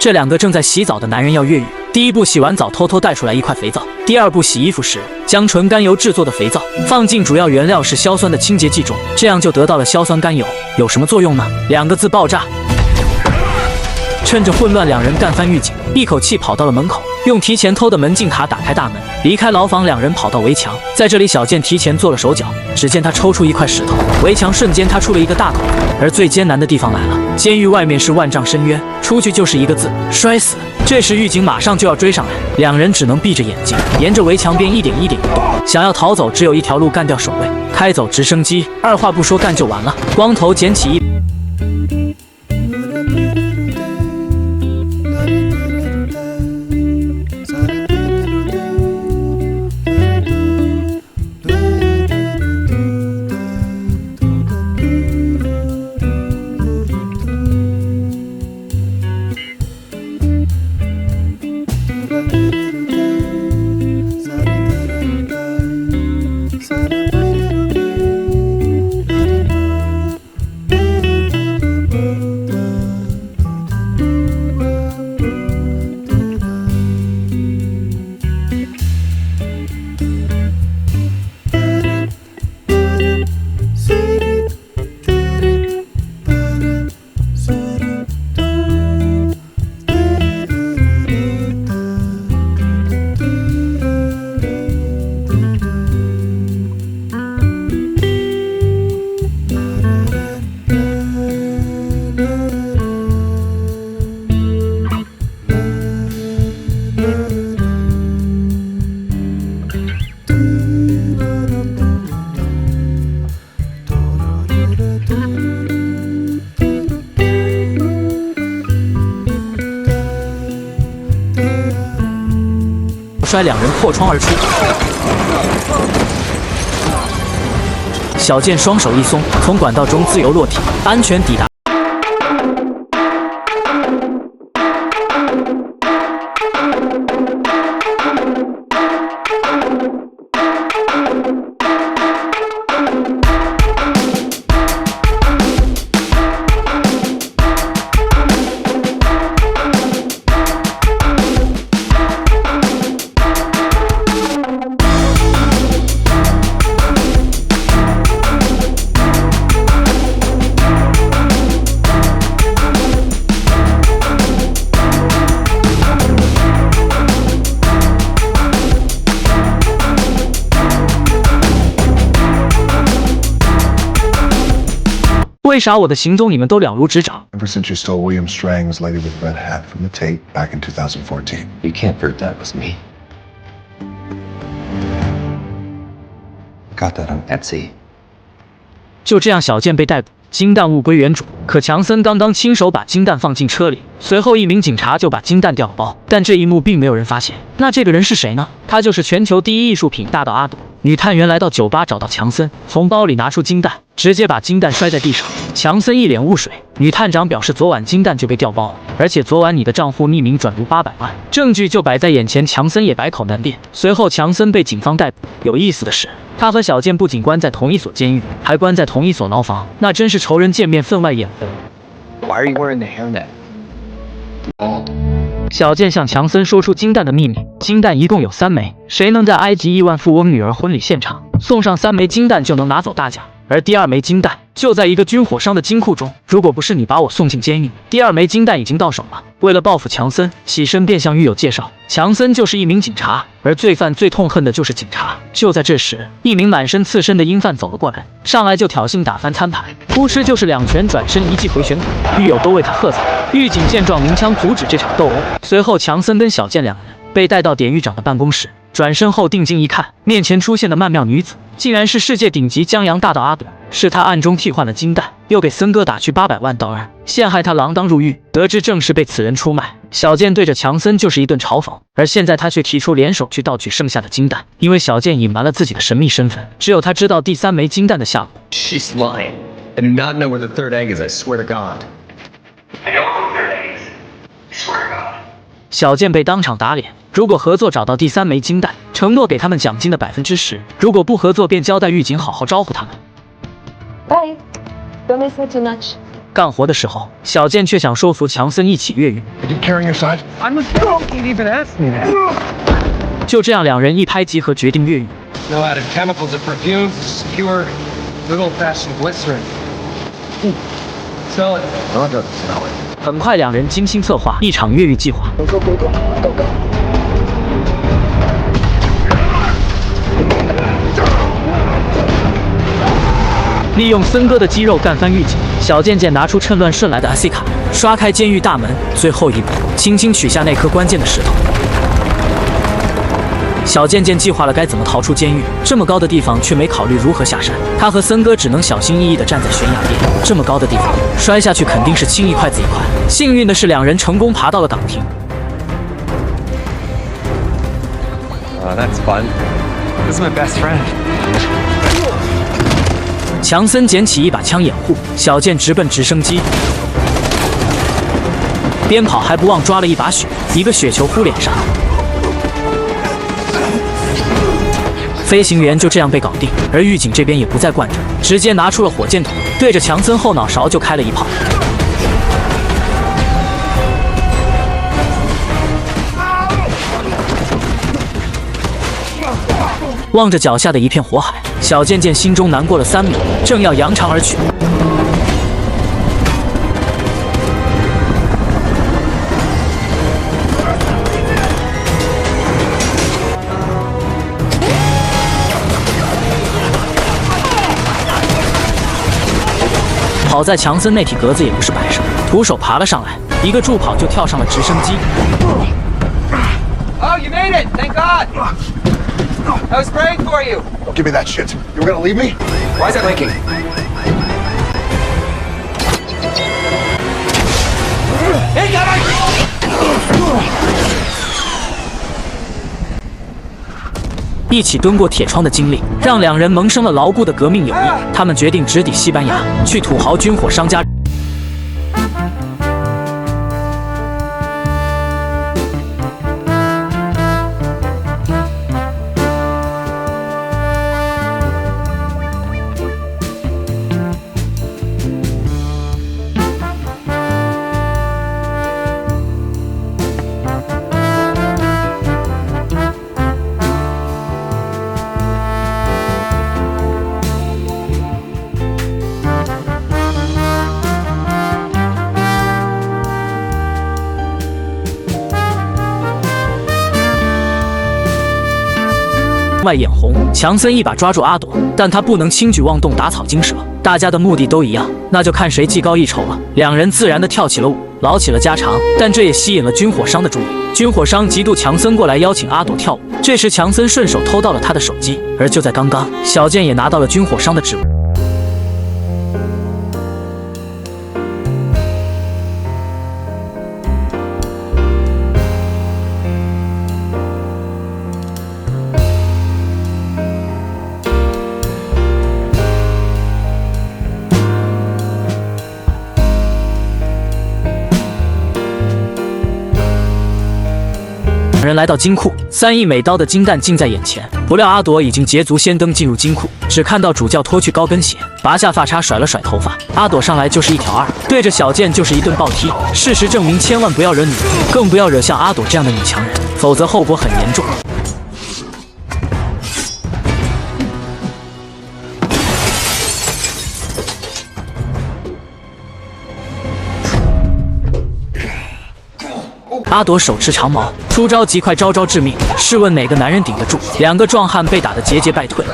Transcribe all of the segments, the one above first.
这两个正在洗澡的男人要越狱。第一步，洗完澡偷偷带出来一块肥皂；第二步，洗衣服时将纯甘油制作的肥皂放进主要原料是硝酸的清洁剂中，这样就得到了硝酸甘油。有什么作用呢？2个字：爆炸。趁着混乱，两人干翻狱警，一口气跑到了门口，用提前偷的门禁卡打开大门，离开牢房。两人跑到围墙，在这里小健提前做了手脚，只见他抽出一块石头，围墙瞬间塌出了一个大口。而最艰难的地方来了，监狱外面是万丈深渊，出去就是一个字：摔死。这时狱警马上就要追上来，两人只能闭着眼睛，沿着围墙边一点一点移动。想要逃走，只有一条路，干掉守卫，开走直升机，二话不说干就完了。光头捡起一摔，两人破窗而出。小健双手一松，从管道中自由落体，安全抵达。为啥我的行踪你们都了如指掌 ？Ever since you stole William Strang's Lady with Red Hat from the tape back in 2014. You can't prove that was me. Got that on Etsy. 就这样，小健被逮捕，金弹物归原主。可强森刚刚亲手把金弹放进车里，随后一名警察就把金弹调了包，但这一幕并没有人发现。那这个人是谁呢？他就是全球第一艺术品大盗阿朵。女探员来到酒吧找到强森，从包里拿出金弹，直接把金弹摔在地上。强森一脸雾水。女探长表示，昨晚金弹就被调包了，而且昨晚你的账户匿名转入800万，证据就摆在眼前。强森也百口难辩。随后强森被警方逮捕。有意思的是，他和小健不仅关在同一所监狱，还关在同一所牢房，那真是仇人见面分外眼红。 Why are you wearing the hairnet? 小健向强森说出金弹的秘密，金弹一共有3枚，谁能在埃及亿万富翁女儿婚礼现场送上3枚金弹，就能拿走大奖。而第2枚金弹就在一个军火商的金库中。如果不是你把我送进监狱，第2枚金弹已经到手了。为了报复强森，喜生便向狱友介绍，强森就是一名警察，而罪犯最痛恨的就是警察。就在这时，一名满身刺身的鹰犯走了过来，上来就挑衅打翻餐盘，扑哧就是2拳，转身一记回旋腿，狱友都为他喝彩。狱警见状，鸣枪阻止这场斗殴。随后，强森跟小健两人被带到典狱长的办公室。 转身后定睛一看，面前出现的曼妙女子，竟然是世界顶级江洋大盗阿朵。是他暗中替换了金弹，又给森哥打去800万刀，陷害他锒铛入狱。得知正是被此人出卖，小健对着强森就是一顿嘲讽。而现在他却提出联手去盗取剩下的金弹，因为小健隐瞒了自己的神秘身份，只有他知道第3枚金弹的下落。She's lying. I do not know where the third egg is. I swear to God. I don't know where third egg is. I swear to God. 小健被当场打脸。 如果合作找到第3枚金弹，承诺给他们奖金的10%；如果不合作，便交代狱警好好招呼他们。Bye. Don't miss her too much. 干活的时候，小健却想说服强森一起越狱。 Did you carry your side? I'm a girl. You can't even ask me that. 就这样，两人一拍即合，决定越狱。 No added chemicals or perfumes. Just pure, good old-fashioned glycerin. Smell it. No, it doesn't smell it. 很快，两人精心策划一场越狱计划。 利用森哥的肌肉干翻狱警，小贱贱拿出趁乱顺来的 IC 卡，刷开监狱大门。最后一步，轻轻取下那颗关键的石头。小贱贱计划了该怎么逃出监狱，这么高的地方却没考虑如何下山。他和森哥只能小心翼翼地站在悬崖边，这么高的地方摔下去肯定是青一块紫一块。幸运的是，两人成功爬到了岗亭。 That's fun. This is my best friend. 强森捡起一把枪掩护，小健直奔直升机，边跑还不忘抓了一把血，一个雪球呼脸上。飞行员就这样被搞定，而狱警这边也不再惯着，直接拿出了火箭筒，对着强森后脑勺就开了一炮。 望着脚下的一片火海，小贱贱心中难过了3秒，正要扬长而去。好在强森那体格子也不是摆设，徒手爬了上来，一个助跑就跳上了直升机。 Oh, you made it! Thank God. I was praying for you. Don't give me that shit. You were gonna leave me? Why is it leaking? 一起蹲过铁窗的经历，让两人萌生了牢固的革命友谊。他们决定直抵西班牙，去土豪军火商家。 外眼红，强森一把抓住阿朵，但他不能轻举妄动，打草惊蛇。大家的目的都一样，那就看谁技高一筹了。两人自然的跳起了舞，唠起了家常，但这也吸引了军火商的注意。军火商嫉妒强森过来邀请阿朵跳舞，这时强森顺手偷到了他的手机，而就在刚刚，小健也拿到了军火商的职务。 两人来到金库，3亿美刀的金弹近在眼前。不料阿朵已经捷足先登进入金库，只看到主教脱去高跟鞋，拔下发插，甩了甩头发。阿朵上来就是一条2，对着小健就是一顿暴踢。事实证明，千万不要惹女人，更不要惹像阿朵这样的女强人，否则后果很严重。 阿朵手持长矛，出招极快，招招致命。试问哪个男人顶得住？2个壮汉被打得节节败退。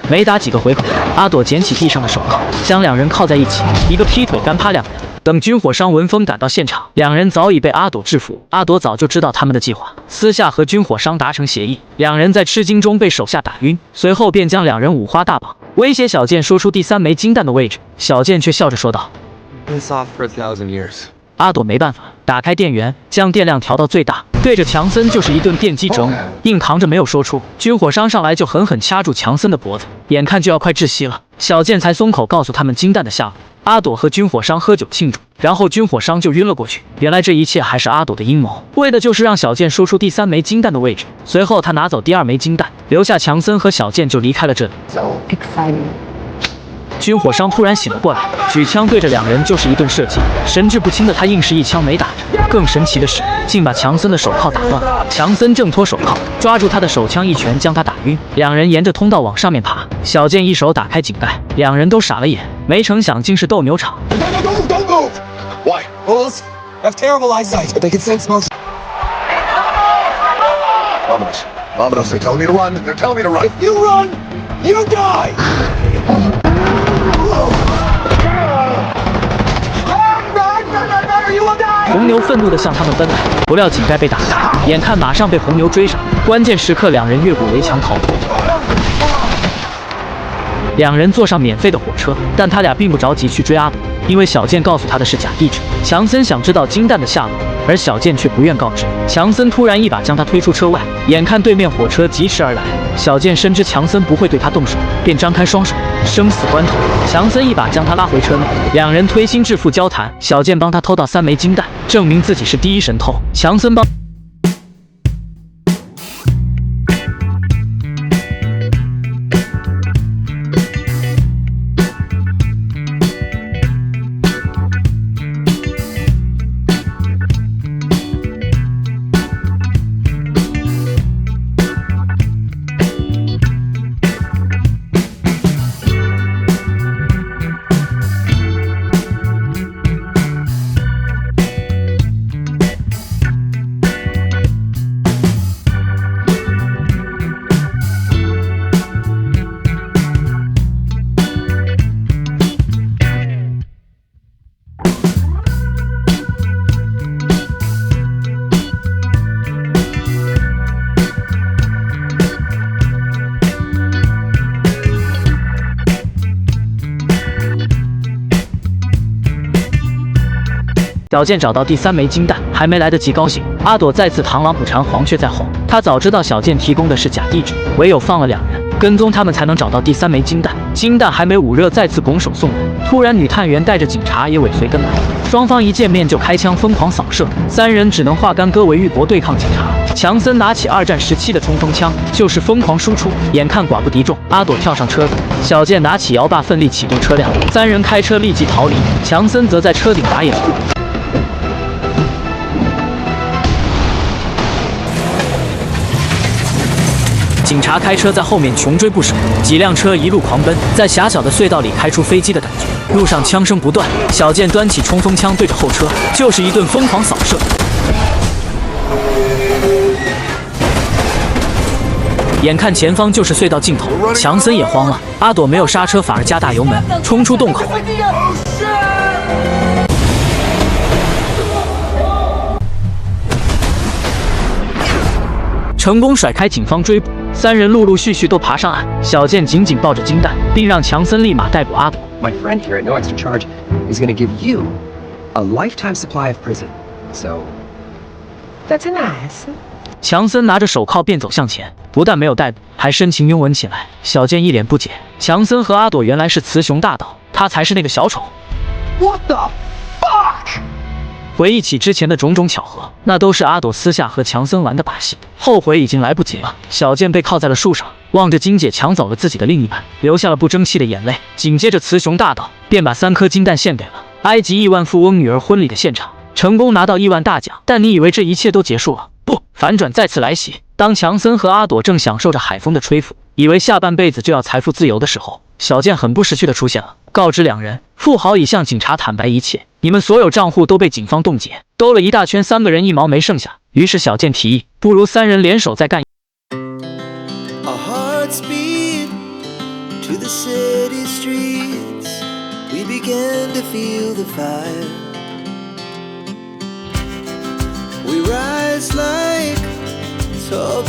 没打几个回合，阿朵捡起地上的手铐，将2人铐在一起，一个劈腿干趴2人。 等军火商闻风赶到现场，2人早已被阿朵制服。阿朵早就知道他们的计划，私下和军火商达成协议。2人在吃惊中被手下打晕，随后便将2人五花大绑，威胁小健说出第3枚金弹的位置。小健却笑着说道 Been soft for 1,000 years. 阿朵没办法，打开电源，将电量调到最大，对着强森就是一顿电击折磨，硬扛着没有说出。军火商上来就狠狠掐住强森的脖子，眼看就要快窒息了，小健才松口告诉他们金弹的下落。阿朵和军火商喝酒庆祝，然后军火商就晕了过去。原来这一切还是阿朵的阴谋，为的就是让小健说出第3枚金弹的位置。随后他拿走第2枚金弹，留下强森和小健就离开了这里。 So exciting. 军火商突然醒了过来，举枪对着2人就是一顿射击。神志不清的他硬是一枪没打着。更神奇的是，竟把强森的手铐打断了。强森挣脱手铐，抓住他的手枪，一拳将他打晕。2人沿着通道往上面爬。小健一手打开井盖，2人都傻了眼。没成想竟是斗牛场。 Don't move! Why? Bulls have terrible eyesight, but they can sense motion. Vamonos. Vamonos. They're telling me to run. They're telling me to run. If you run, you die. You will die. 红牛愤怒地向他们奔来，不料井盖被打开，眼看马上被红牛追上，关键时刻2人越过围墙逃脱。2人坐上免费的火车，但他俩并不着急去追阿朵，因为小健告诉他的是假地址。强森想知道金弹的下落，而小健却不愿告知。强森突然一把将他推出车外，眼看对面火车疾驰而来，小健深知强森不会对他动手，便张开双手。生死关头，强森一把将他拉回车内，2人推心置腹交谈。小健帮他偷到3枚金弹，证明自己是第一神偷。强森帮。 小健找到第3枚金弹，还没来得及高兴，阿朵再次螳螂捕蝉，黄雀在后。他早知道小健提供的是假地址，唯有放了2人，跟踪他们才能找到第3枚金弹。金弹还没捂热，再次拱手送人。突然，女探员带着警察也尾随跟来，双方一见面就开枪疯狂扫射，3人只能化干戈为玉帛对抗警察。强森拿起2战时期的冲锋枪，就是疯狂输出。眼看寡不敌众，阿朵跳上车子，小健拿起摇把奋力启动车辆，3人开车立即逃离，强森则在车顶打掩护。 警察开车在后面穷追不舍，几辆车一路狂奔，在狭小的隧道里开出飞机的感觉。路上枪声不断，小健端起冲锋枪对着后车就是一顿疯狂扫射。眼看前方就是隧道尽头，强森也慌了。阿朵没有刹车，反而加大油门，冲出洞口。 成功甩开警方追捕，3人陆陆续续都爬上岸。小健紧紧抱着金弹，并让强森立马逮捕阿朵。 My friend here at no extra charge is going to give you a lifetime supply of prison. So that's nice. 强森拿着手铐便走向前，不但没有逮捕，还深情拥吻起来。小健一脸不解，强森和阿朵原来是雌雄大盗，他才是那个小丑。 What the fuck? 回忆起之前的种种巧合，那都是阿朵私下和强森玩的把戏，后悔已经来不及了。小健被铐在了树上，望着金姐抢走了自己的另一半，流下了不争气的眼泪。紧接着，雌雄大盗便把3颗金弹献给了埃及亿万富翁女儿婚礼的现场，成功拿到亿万大奖。但你以为这一切都结束了？不，反转再次来袭。当强森和阿朵正享受着海风的吹拂，以为下半辈子就要财富自由的时候，小健很不识趣的出现了，告知2人，富豪已向警察坦白一切，你们所有账户都被警方冻结。兜了一大圈，3个人1毛没剩下。于是小健提议，不如3人联手再干。 Our hearts beat to the city streets. We began to feel the fire. We rise like tall